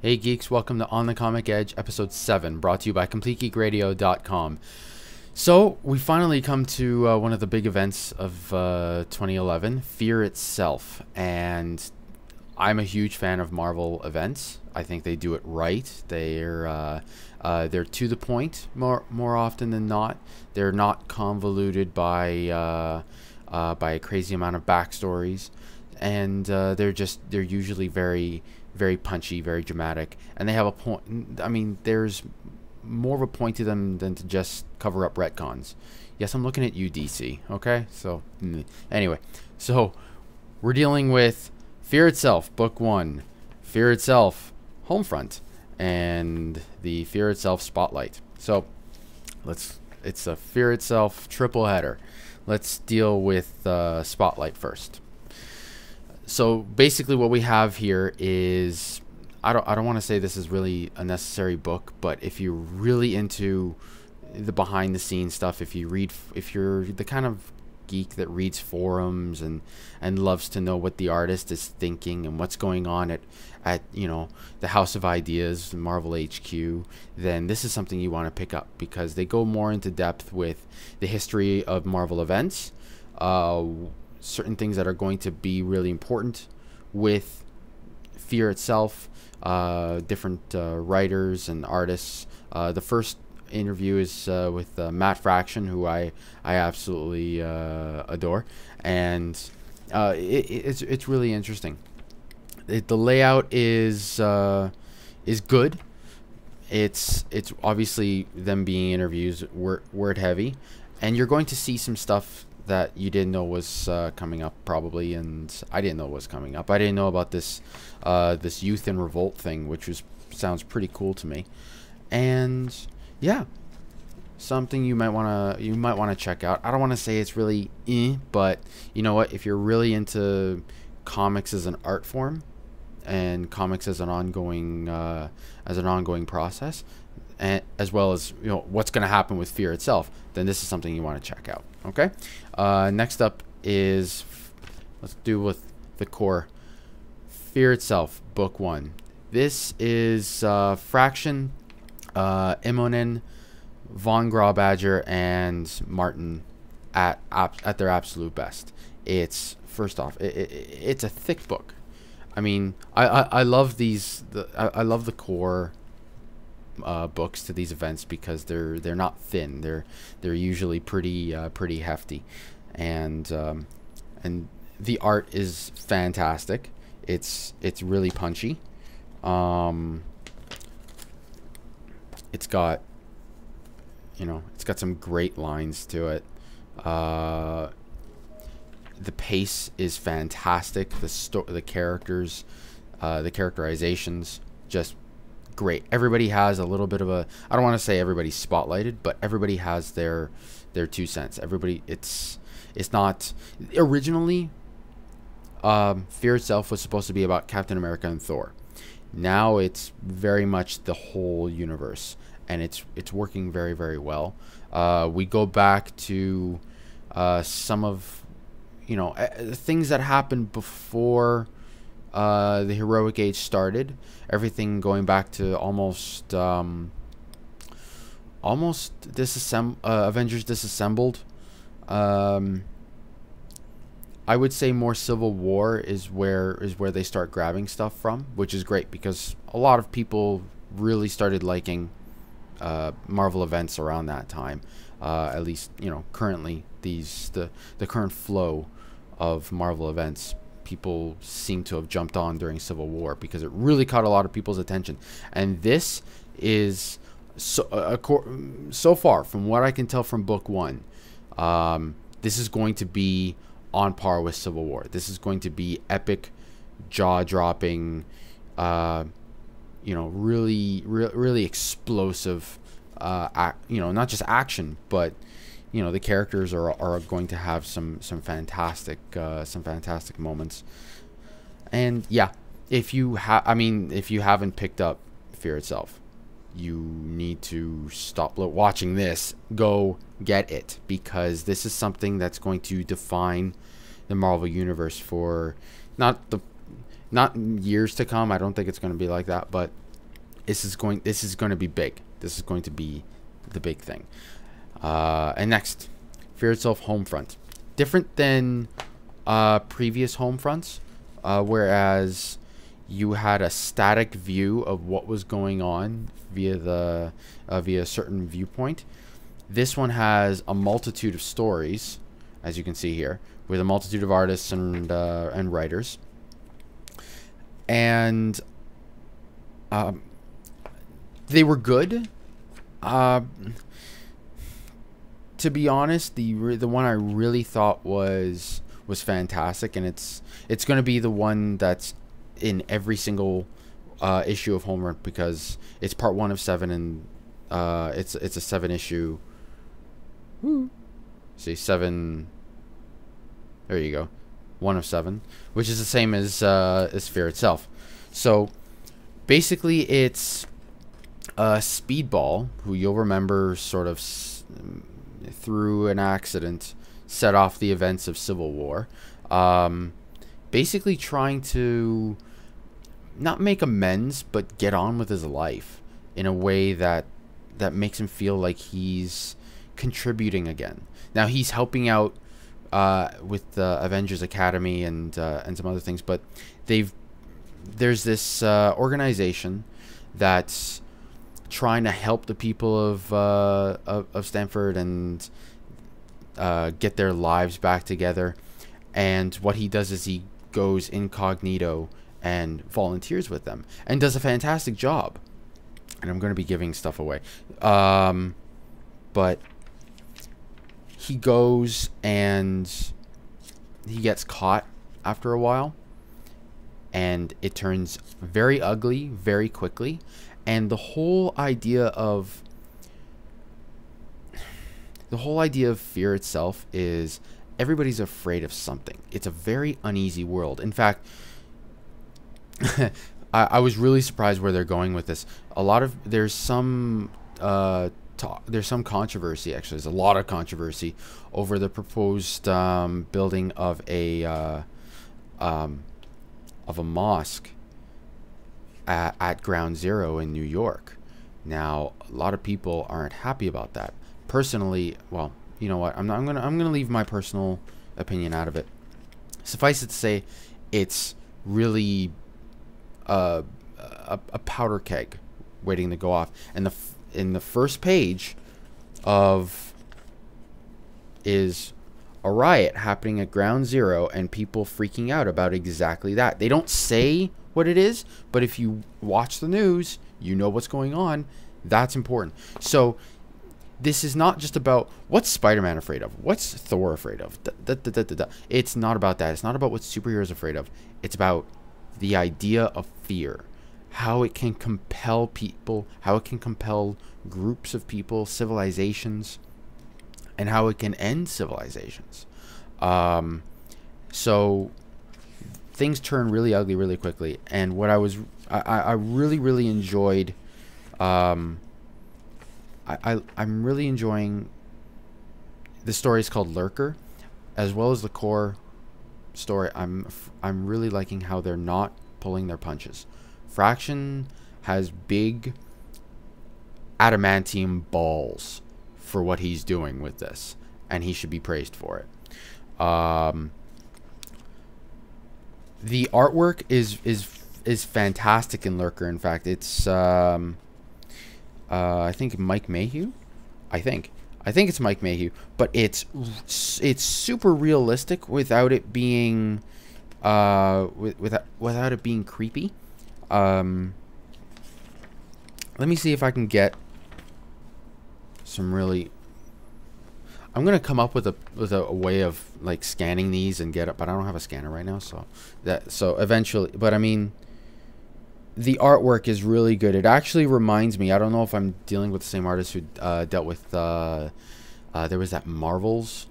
Hey geeks, welcome to On the Comic Edge, episode 7, brought to you by CompleteGeekRadio.com. So, we finally come to one of the big events of 2011, Fear itself, and I'm a huge fan of Marvel events. I think they do it right. They're to the point more often than not. They're not convoluted by a crazy amount of backstories, and they're usually very punchy, very dramatic, and they have a point. I mean, there's more of a point to them than to just cover up retcons. Yes, I'm looking at you, DC. Okay, so anyway, so we're dealing with Fear Itself, Book 1, Fear Itself, Homefront, and the Fear Itself Spotlight. So it's a Fear Itself triple header. Let's deal with Spotlight first. So basically what we have here is, I don't want to say this is really a necessary book, but if you're really into the behind the scenes stuff, if you're the kind of geek that reads forums and loves to know what the artist is thinking and what's going on at the House of Ideas, Marvel HQ, then this is something you want to pick up, because they go more into depth with the history of Marvel events, certain things that are going to be really important with Fear itself, different writers and artists. The first interview is with Matt Fraction, who I absolutely adore, and it's really interesting. The layout is good. It's obviously them being interviews, word heavy, and you're going to see some stuff that you didn't know was coming up, probably, and I didn't know was coming up. I didn't know about this this Youth in Revolt thing, which sounds pretty cool to me. And yeah, something you might wanna check out. I don't want to say it's really but you know what? If you're really into comics as an art form and comics as an ongoing process, and as well as what's going to happen with Fear itself, then this is something you want to check out. Okay, next up is, let's do with the core. Fear Itself, Book 1. This is Fraction, Immonen, Von Grawbadger, and Martin at their absolute best. It's, first off, it's a thick book. I mean, I love these. I love the core books to these events, because they're not thin. They're usually pretty hefty, and the art is fantastic. It's really punchy. It's got some great lines to it. The pace is fantastic. The characters, the characterizations, just great. Everybody has a little bit of a, I don't want to say everybody's spotlighted, but everybody has their 2 cents. Everybody, it's not originally, Fear Itself was supposed to be about Captain America and Thor. Now it's very much the whole universe, and it's working very, very well. We go back to some of things that happened before the heroic age started. Everything going back to almost Avengers Disassembled. I would say more Civil War is where they start grabbing stuff from, which is great, because a lot of people really started liking Marvel events around that time. At least currently the current flow of Marvel events, people seem to have jumped on during Civil War, because it really caught a lot of people's attention. And this is so far, from what I can tell from Book 1, this is going to be on par with Civil War. This is going to be epic, jaw-dropping, really explosive, not just action, but the characters are going to have some fantastic moments. And yeah, if you haven't picked up Fear Itself, you need to stop watching this. Go get it, because this is something that's going to define the Marvel universe for not years to come. I don't think it's going to be like that, but This is going to be big. This is going to be the big thing. And next, Fear Itself Homefront. Different than previous Homefronts, whereas you had a static view of what was going on via a certain viewpoint. This one has a multitude of stories, as you can see here, with a multitude of artists and writers. And they were good. To be honest, the one I really thought was fantastic, and it's going to be the one that's in every single issue of Homefront, because it's part 1 of 7, and it's a 7-issue. See, 7. There you go, 1 of 7, which is the same as Fear Itself. So basically, it's Speedball, who you'll remember sort of through an accident set off the events of Civil War, basically trying to not make amends, but get on with his life in a way that makes him feel like he's contributing again. Now he's helping out with the Avengers Academy and some other things, but there's this organization that's trying to help the people of Stanford and get their lives back together. And what he does is he goes incognito and volunteers with them and does a fantastic job. And I'm going to be giving stuff away, but he goes and he gets caught after a while, and it turns very ugly very quickly. And the whole idea of Fear Itself is everybody's afraid of something. It's a very uneasy world. In fact, I was really surprised where they're going with this. There's some controversy, actually. There's a lot of controversy over the proposed building of a mosque at Ground Zero in New York. Now, a lot of people aren't happy about that. Personally, well, you know what? I'm gonna leave my personal opinion out of it. Suffice it to say, it's really a powder keg waiting to go off. And in the first page is a riot happening at Ground Zero and people freaking out about exactly that. They don't say what it is, but if you watch the news, you know what's going on. That's important. So this is not just about what's Spider-Man afraid of, what's Thor afraid of. It's not about that. It's not about what superheroes are afraid of. It's about the idea of fear, how it can compel people, how it can compel groups of people, civilizations, and how it can end civilizations. So things turn really ugly really quickly. And what I really enjoyed, I'm really enjoying the story. Is called Lurker, as well as the core story. I'm really liking how they're not pulling their punches. Fraction has big adamantium balls for what he's doing with this, and he should be praised for it. The artwork is fantastic in Lurker. In fact, it's I think Mike Mayhew. I think it's Mike Mayhew, but it's super realistic without it being without it being creepy. Let me see if I can get some really. I'm gonna come up with a way of like scanning these and get it, but I don't have a scanner right now, so eventually. But I mean, the artwork is really good. It actually reminds me. I don't know if I'm dealing with the same artist who dealt with. There was that Marvels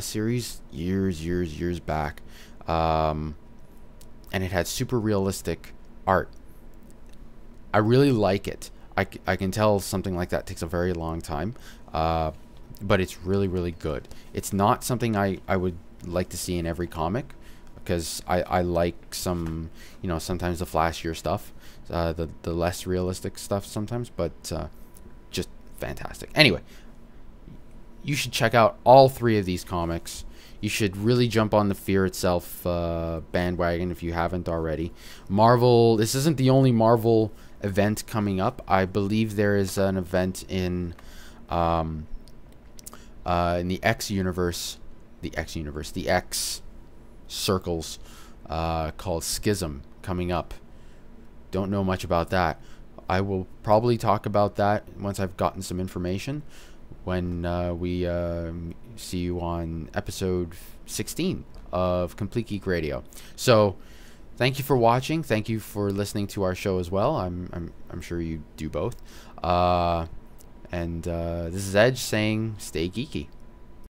series years back, and it had super realistic art. I really like it. I can tell something like that takes a very long time, but it's really good. It's not something I would like to see in every comic, because I like some, you know, sometimes the flashier stuff, the less realistic stuff sometimes, but just fantastic. Anyway, you should check out all 3 of these comics. You should really jump on the Fear Itself bandwagon if you haven't already. Marvel, this isn't the only Marvel event coming up. I believe there is an event in the X universe, the X circles, called Schism, coming up. Don't know much about that. I will probably talk about that once I've gotten some information, when we see you on episode 16 of Complete Geek Radio. So thank you for watching. Thank you for listening to our show as well. I'm sure you do both. And this is Edge saying, stay geeky.